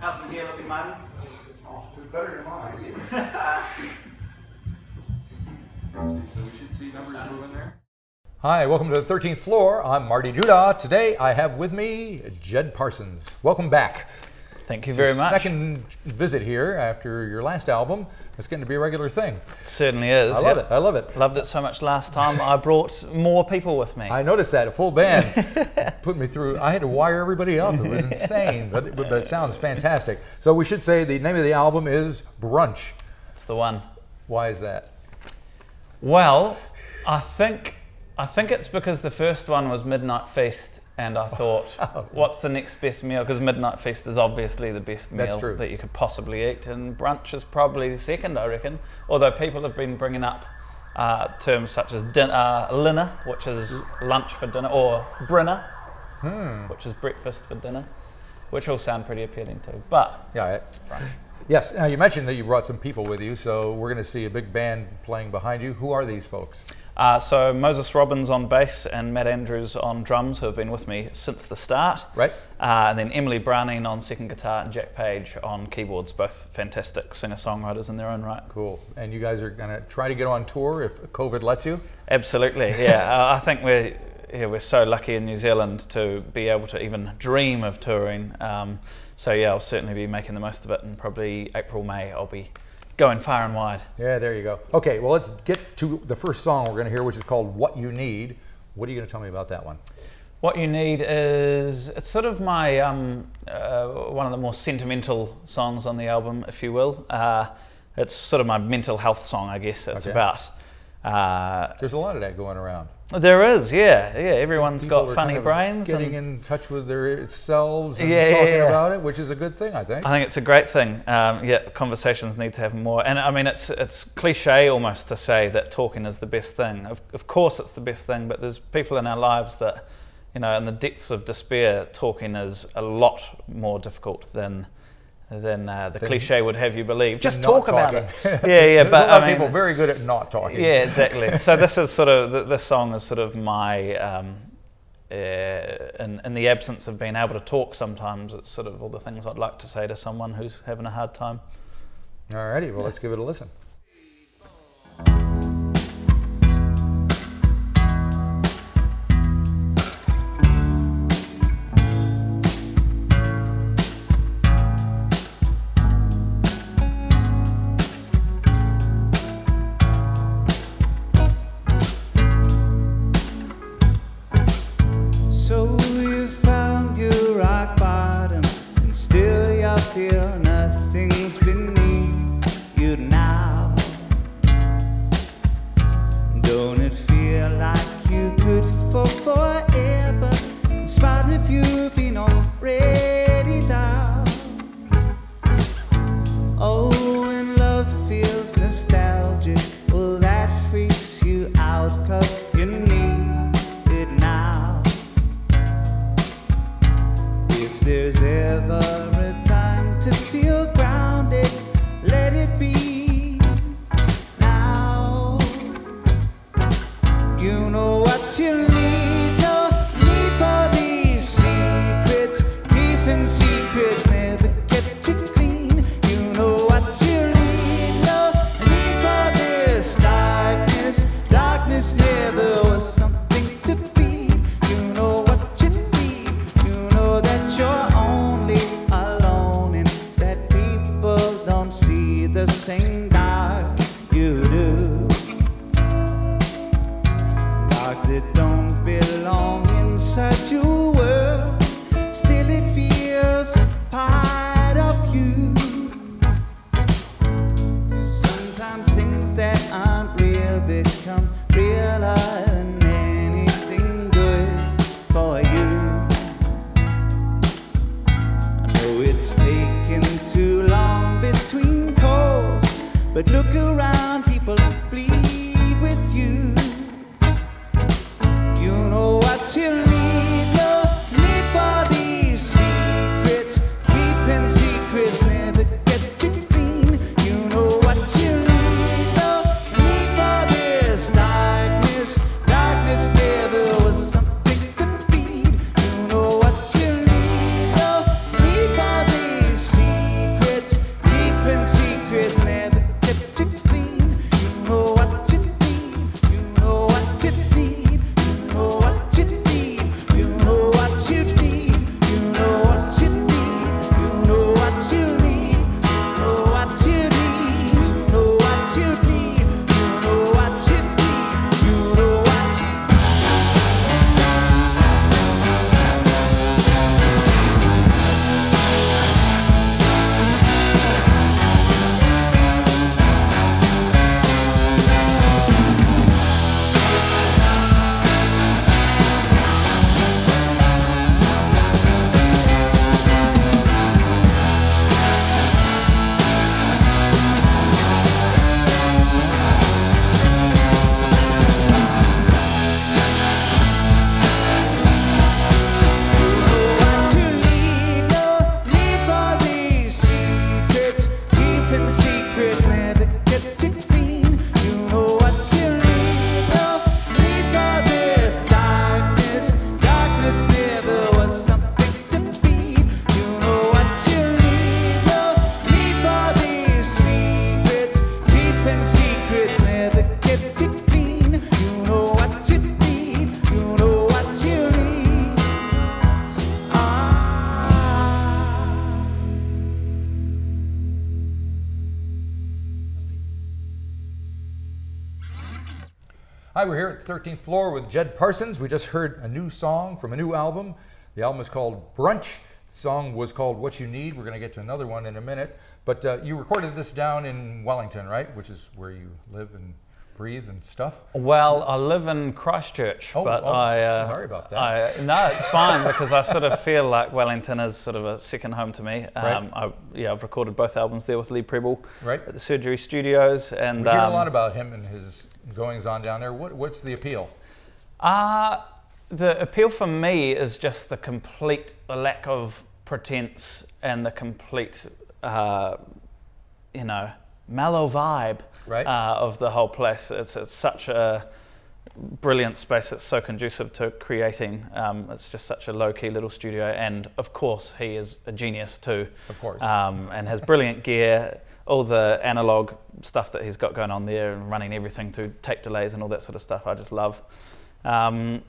How's my hair looking, Marty? Oh, it's better than mine. So we should see numbers moving there. Hi, welcome to the 13th floor. I'm Marty Duda. Today I have with me Jed Parsons. Welcome back. Thank you very much. Second visit here after your last album. It's getting to be a regular thing. It certainly is. I love it. I love it. Loved it so much last time. I brought more people with me. I noticed that, a full band. Put me through. I had to wire everybody up. It was insane, but it sounds fantastic. So we should say the name of the album is Brunch. It's the one. Why is that? Well, I think it's because the first one was Midnight Feast, and I thought, what's the next best meal? Because Midnight Feast is obviously the best meal that you could possibly eat, and brunch is probably the second, I reckon. Although people have been bringing up terms such as linner, which is lunch for dinner, or brinner, which is breakfast for dinner, which all sound pretty appealing too. But yeah, it's brunch. Yes, now you mentioned that you brought some people with you, so we're going to see a big band playing behind you. Who are these folks? So Moses Robbins on bass and Matt Andrews on drums, who have been with me since the start. Right. And then Emily Browning on second guitar and Jack Page on keyboards, both fantastic singer-songwriters in their own right. Cool. And you guys are going to try to get on tour if COVID lets you? Absolutely, yeah. I think we're so lucky in New Zealand to be able to even dream of touring. So yeah, I'll certainly be making the most of it, and probably April, May, I'll be going far and wide. Yeah, there you go. Okay, well, let's get to the first song we're going to hear, which is called What You Need. What are you going to tell me about that one? What You Need is, it's sort of my, one of the more sentimental songs on the album, if you will. It's sort of my mental health song, I guess. It's about. There's a lot of that going around. There is, yeah. Everyone's got funny brains. Getting in touch with their selves and talking about it, which is a good thing, I think. I think it's a great thing. Conversations need to have more. And I mean, it's cliche almost to say that talking is the best thing. Of course it's the best thing, but there's people in our lives that, in the depths of despair, talking is a lot more difficult than the cliche would have you believe. Just talk about it. Yeah, but a lot of people very good at not talking. Yeah, exactly. So this is sort of this song is sort of my in the absence of being able to talk. Sometimes it's sort of all the things I'd like to say to someone who's having a hard time. Alrighty, well, let's give it a listen. Feel nothing's beneath you now. Don't it feel like you could fall forever, in spite of you being already down? Oh, when love feels nostalgic, well, that freaks you out, 'cause you need it now. If there's ever to feel grounded, let it be now. You know what you need, no need for these secrets. Keeping secrets never get you clean. You know what you need, no need for this darkness. Darkness never was something to be. You know what you need, you know that you're only the same dark you do. Dark that don't belong inside your world, still it feels part of you. Sometimes things that aren't real become realer than anything good for you. I know it's taken too long between calls, but look around, people bleed with you. You know what you need, no need for these secrets. Keeping secrets never get you clean. You know what you need, no need for this darkness. Darkness never was something to feed. You know what you need, no need for these secrets. Hi, we're here at the 13th floor with Jed Parsons. We just heard a new song from a new album. The album is called Brunch. The song was called What You Need. We're going to get to another one in a minute. But you recorded this down in Wellington, right? Which is where you live and breathe and stuff. Well, I live in Christchurch, but sorry about that. No, it's fine because I sort of feel like Wellington is sort of a second home to me. Right. I've recorded both albums there with Lee Preble at the Surgery Studios, and we hear a lot about him and his goings on down there. What's the appeal? The appeal for me is just the complete lack of pretense and the complete, mellow vibe of the whole place. It's such a brilliant space. It's so conducive to creating. It's just such a low-key little studio, and of course he is a genius too. Of course. And has brilliant gear. All the analog stuff that he's got going on there, and running everything through tape delays and all that sort of stuff, I just love. I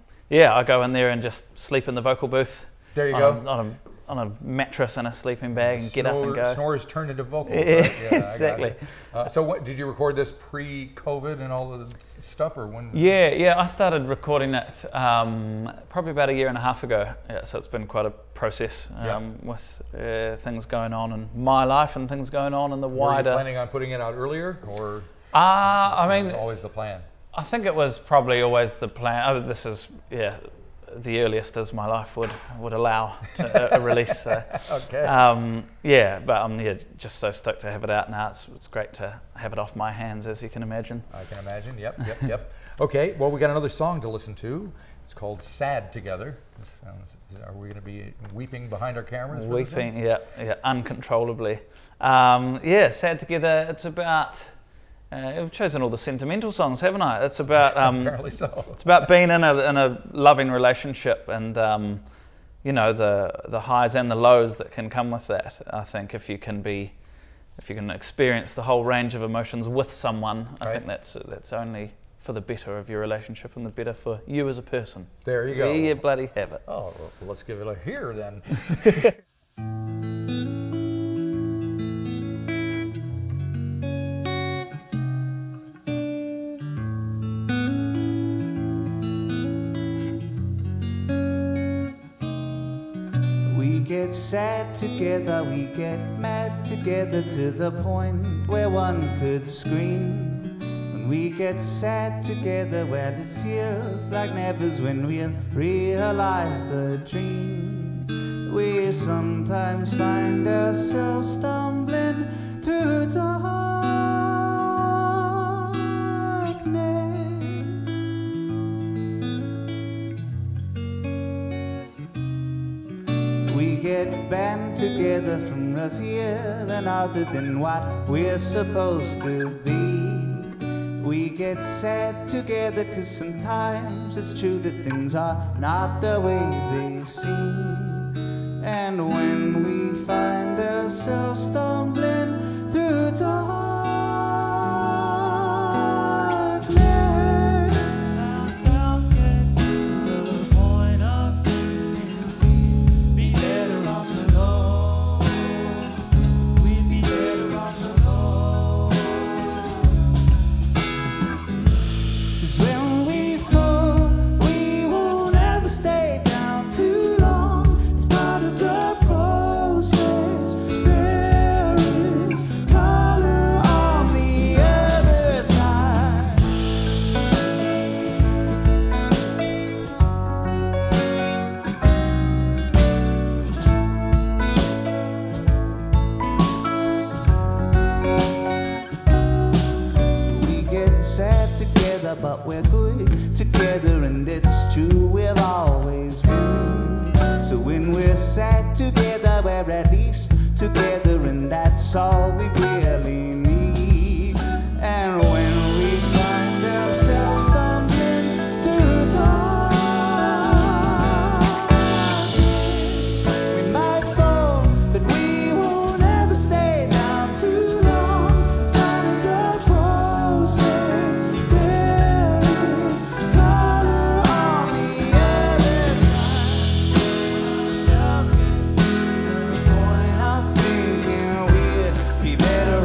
go in there and just sleep in the vocal booth. There you go. On a mattress and a sleeping bag, and get up and go. Snores turn into vocals. Yeah, right? Yeah, exactly. So what, did you record this pre-COVID and all of the stuff, or when? Yeah, I started recording it probably about a year and a half ago. Yeah, so it's been quite a process with things going on in my life and things going on in the wider. Were you planning on putting it out earlier, or? Was it always the plan? I think it was probably always the plan. This is the earliest as my life would allow to a release. So. Okay. But I'm just so stoked to have it out now. It's great to have it off my hands, as you can imagine. I can imagine. Yep. Okay. Well, we got another song to listen to. It's called "Sad Together." Are we going to be weeping behind our cameras? Weeping, yeah, uncontrollably. "Sad Together." It's about. I've chosen all the sentimental songs, haven't I? It's about apparently so. It's about being in a loving relationship, and the highs and the lows that can come with that. I think if you can experience the whole range of emotions with someone, I think that's only for the better of your relationship and the better for you as a person. There you go. There you bloody have it. Oh, well, let's give it a hear then. We get sad together, we get mad together, to the point where one could scream. When we get sad together, well, it feels like never's when we realize the dream. We sometimes find ourselves stumbling through darkness. We get band together from revealing other than what we're supposed to be. We get sad together 'cause sometimes it's true that things are not the way they seem. And when we find ourselves stumbling through darkness, ourselves get to the point of thinking we'd be better off alone. We'd be better off alone. 'Cause when we fall, we won't ever stay down too long. It's part of the process. There is color on the other side. We get sad together, but we're good together, and it's true we've always been. So when we're sad together, we're at least together, and that's all we really need. And when we find ourselves stumbling through darkness, we might fall, but we won't ever stay down too long. It's part of the process. There is color on the other side. Ourselves get to the point of thinking we'd be better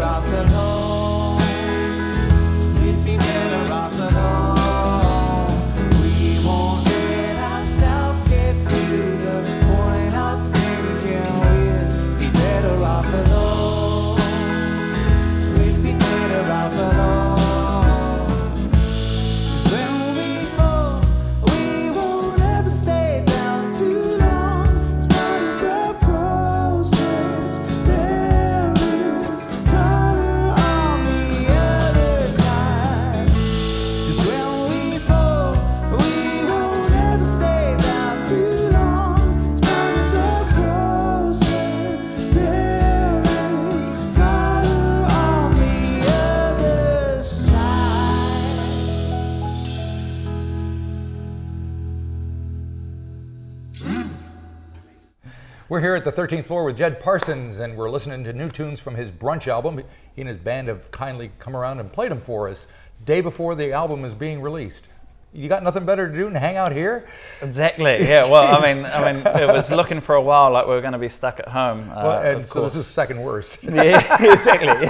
We're here at the 13th floor with Jed Parsons, and we're listening to new tunes from his Brunch album. He and his band have kindly come around and played them for us day before the album is being released. You got nothing better to do than hang out here? Exactly. Yeah. Well, I mean, it was looking for a while like we were going to be stuck at home. Well, and so this is second worst. Yeah, exactly.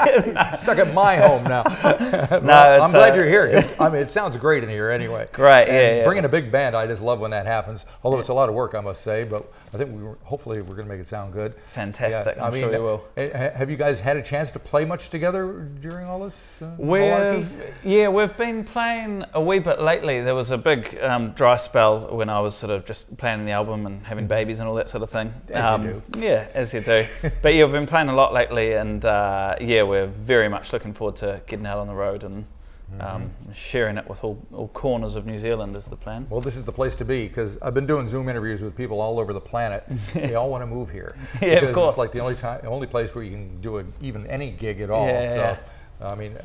Stuck at my home now. No, I'm glad you're here. I mean, it sounds great in here anyway. Great. And yeah. Bringing a big band, I just love when that happens. Although it's a lot of work, I must say. But I think hopefully we're going to make it sound good. Fantastic. Yeah, I'm sure we will. Have you guys had a chance to play much together during all this? We've been playing a wee bit lately. There was a big dry spell when I was sort of just planning the album and having babies and all that sort of thing. As you do. Yeah, as you do. But yeah, we've been playing a lot lately, and yeah, we're very much looking forward to getting out on the road and sharing it with all corners of New Zealand is the plan. Well, this is the place to be, because I've been doing Zoom interviews with people all over the planet. They all want to move here. Yeah, of course. It's like the only place where you can do even any gig at all. Yeah, so, yeah. I mean,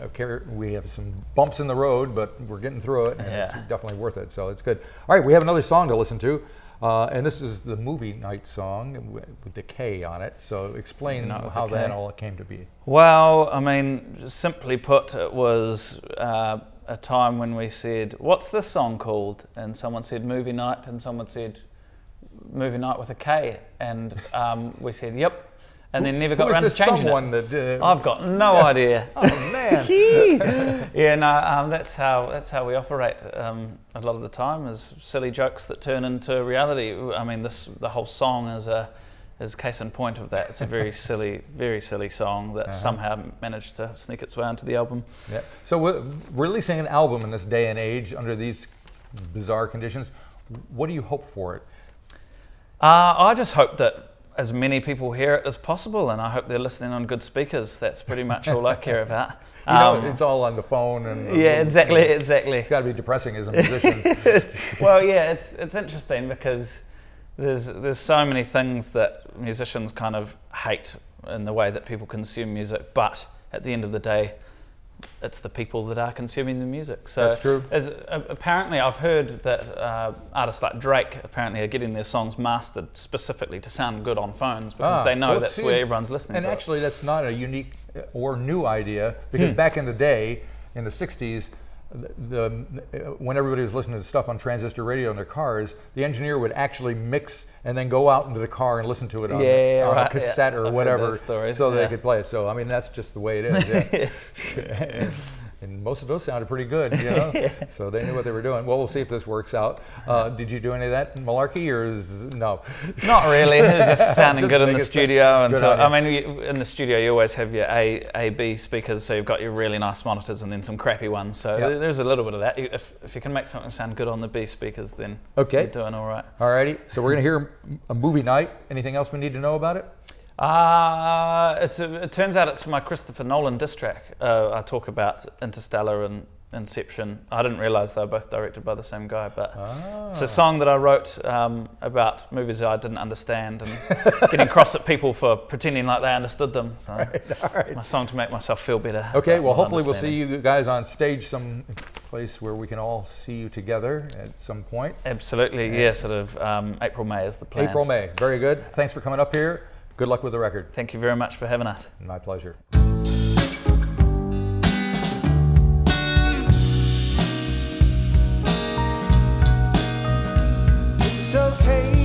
we have some bumps in the road, but we're getting through it, and it's definitely worth it. So it's good. All right, we have another song to listen to, and this is the movie night song with the K on it. So explain how that all came to be. Well, I mean, simply put, it was a time when we said, "What's this song called?" And someone said "Movie Night," and someone said "Movie Night with a K," and we said, "Yep." And then never got around to changing it. I've got no idea. Oh man! Yeah, no, that's how we operate a lot of the time, is silly jokes that turn into reality. I mean, the whole song is case in point of that. It's a very silly song that somehow managed to sneak its way onto the album. Yeah. So we're releasing an album in this day and age under these bizarre conditions. What do you hope for it? I just hope that as many people hear it as possible, and I hope they're listening on good speakers. That's pretty much all I care about. You know, it's all on the phone and yeah, exactly. It's got to be depressing as a musician. Well, yeah, it's interesting because there's so many things that musicians kind of hate in the way that people consume music, but at the end of the day, it's the people that are consuming the music. So that's true. Apparently, I've heard that artists like Drake apparently are getting their songs mastered specifically to sound good on phones because they know that's where everyone's listening to it. And actually, that's not a unique or new idea, because back in the day, in the 60s, when everybody was listening to stuff on transistor radio in their cars, the engineer would actually mix and then go out into the car and listen to it on a cassette or whatever, so they could play it. So I mean, that's just the way it is. Yeah. And most of those sounded pretty good, you know. So they knew what they were doing. Well, we'll see if this works out. Did you do any of that malarkey, or no? Not really. It was just sounding good in the studio. And I mean, in the studio, you always have your A, B speakers, so you've got your really nice monitors and then some crappy ones. So there's a little bit of that. If you can make something sound good on the B speakers, then you're doing all right. All righty. So we're gonna hear a movie night. Anything else we need to know about it? It turns out it's my Christopher Nolan diss track. I talk about Interstellar and Inception. I didn't realise they were both directed by the same guy, but it's a song that I wrote about movies that I didn't understand and getting cross at people for pretending like they understood them. So all right. My song to make myself feel better. Okay, well hopefully we'll see you guys on stage some place where we can all see you together at some point. Absolutely, yeah, sort of April, May is the plan. April, May, very good. Thanks for coming up here. Good luck with the record. Thank you very much for having us. My pleasure. It's okay.